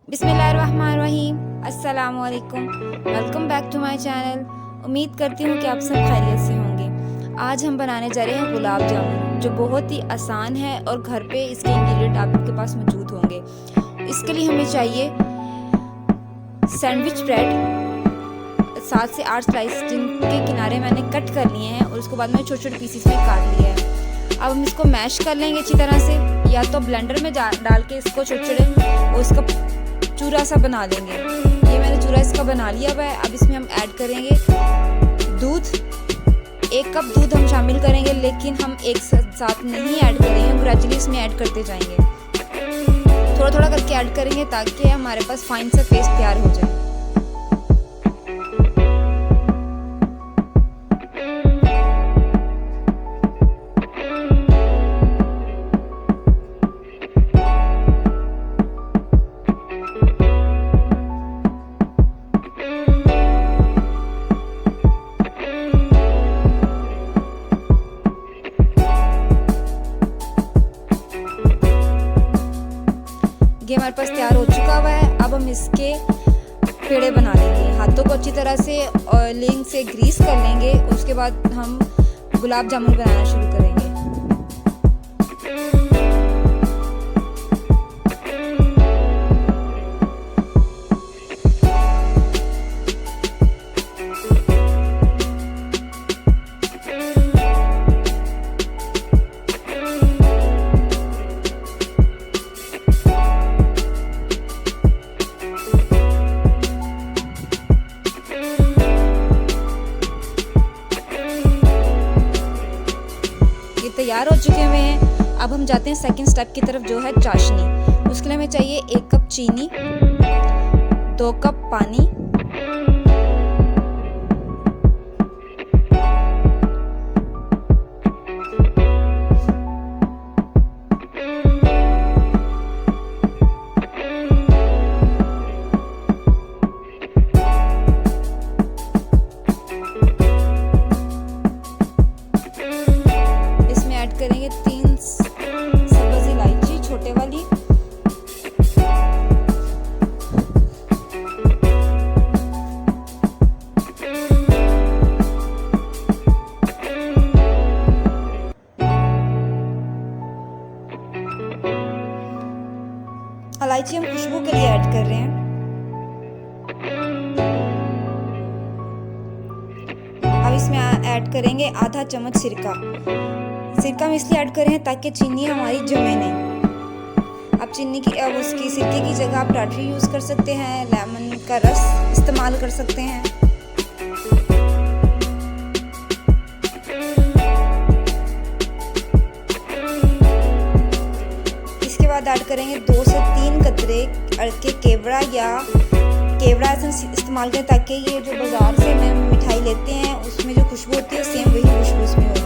बिस्मिल्लाहिर्रहमानिर्रहीम, अस्सलाम वालेकुम। Welcome back to my channel. उम्मीद करती हूँ कि आप सब खैरियत से होंगे। आज हम बनाने जा रहे हैं गुलाब जामुन, जो बहुत ही आसान है और घर पे इसके इंग्रेडिएंट आपके पास मौजूद होंगे। इसके लिए हमें चाहिए सैंडविच ब्रेड 7 से 8 स्लाइस, जिनके किनारे मैंने कट कर लिए हैं और उसके बाद मैंने छोटे छोटे पीसेस में काट लिया है। अब हम इसको मैश कर लेंगे अच्छी तरह से, या तो ब्लेंडर में डाल के इसको छोटे छोटे और इसका चूरा सा बना लेंगे। ये मैंने चूरा इसका बना लिया हुआ है। अब इसमें हम ऐड करेंगे दूध। 1 कप दूध हम शामिल करेंगे, लेकिन हम एक साथ नहीं ऐड करेंगे, ग्रेजुअली इसमें ऐड करते जाएंगे। थोड़ा थोड़ा करके ऐड करेंगे ताकि हमारे पास फाइन सा पेस्ट तैयार हो जाए। ये हमारे पास तैयार हो चुका हुआ है। अब हम इसके पेड़े बना लेंगे। हाथों को अच्छी तरह से ऑयलिंग से ग्रीस कर लेंगे। उसके बाद हम गुलाब जामुन बनाना शुरू करेंगे। तैयार हो चुके हुए हैं। अब हम जाते हैं सेकंड स्टेप की तरफ, जो है चाशनी। उसके लिए हमें चाहिए 1 कप चीनी, 2 कप पानी, करेंगे 3 सब्ज़ इलायची छोटे वाली, इलायची हम खुशबू के लिए ऐड कर रहे हैं। अब इसमें ऐड करेंगे आधा चम्मच सिरका। सिरका हम इसलिए ऐड करें ताकि चीनी हमारी जमे नहीं। अब उसकी सिरके की जगह आप टाटरी यूज़ कर सकते हैं, लेमन का रस इस्तेमाल कर सकते हैं। इसके बाद ऐड करेंगे 2 से 3 कतरे के केवड़ा या केवड़ा इस्तेमाल करें, ताकि ये जो बाज़ार से हम मिठाई लेते हैं उसमें जो खुशबू होती है सेम वही खुशबू इसमें होगी।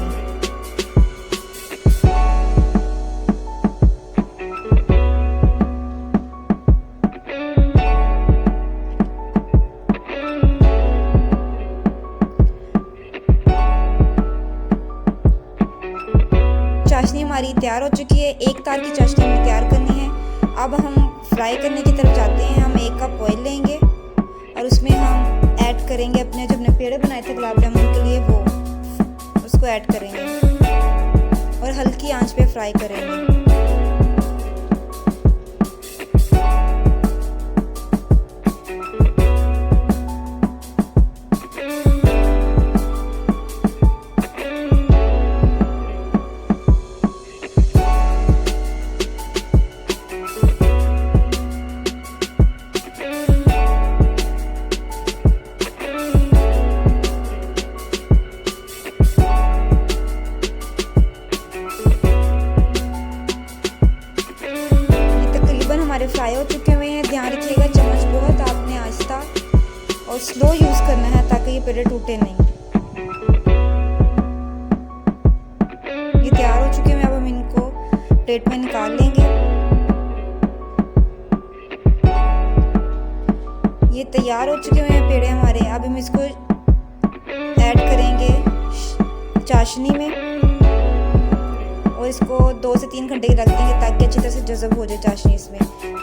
चाशनी हमारी तैयार हो चुकी है। 1 तार की चाशनी हमें तैयार करनी है। अब हम फ्राई करने की तरफ जाते हैं। हम 1 कप ऑयल लेंगे और उसमें हम ऐड करेंगे अपने जो हमने पेड़े बनाए थे गुलाब जामुन के लिए, वो उसको ऐड करेंगे और हल्की आंच पे फ्राई करेंगे। हमारे फ्राई हो चुके हुए हैं। ध्यान रखिएगा चम्मच बहुत आपने आहिस्ता और स्लो यूज़ करना है ताकि ये पेड़े टूटे नहीं। ये तैयार हो चुके हैं। अब हम इनको प्लेट में निकाल लेंगे। ये तैयार हो चुके हुए हैं पेड़े हमारे। अब हम इसको ऐड करेंगे चाशनी में और इसको 2 से 3 घंटे रख देंगे ताकि अच्छी तरह से जज़ब हो जाए चाशनी इसमें।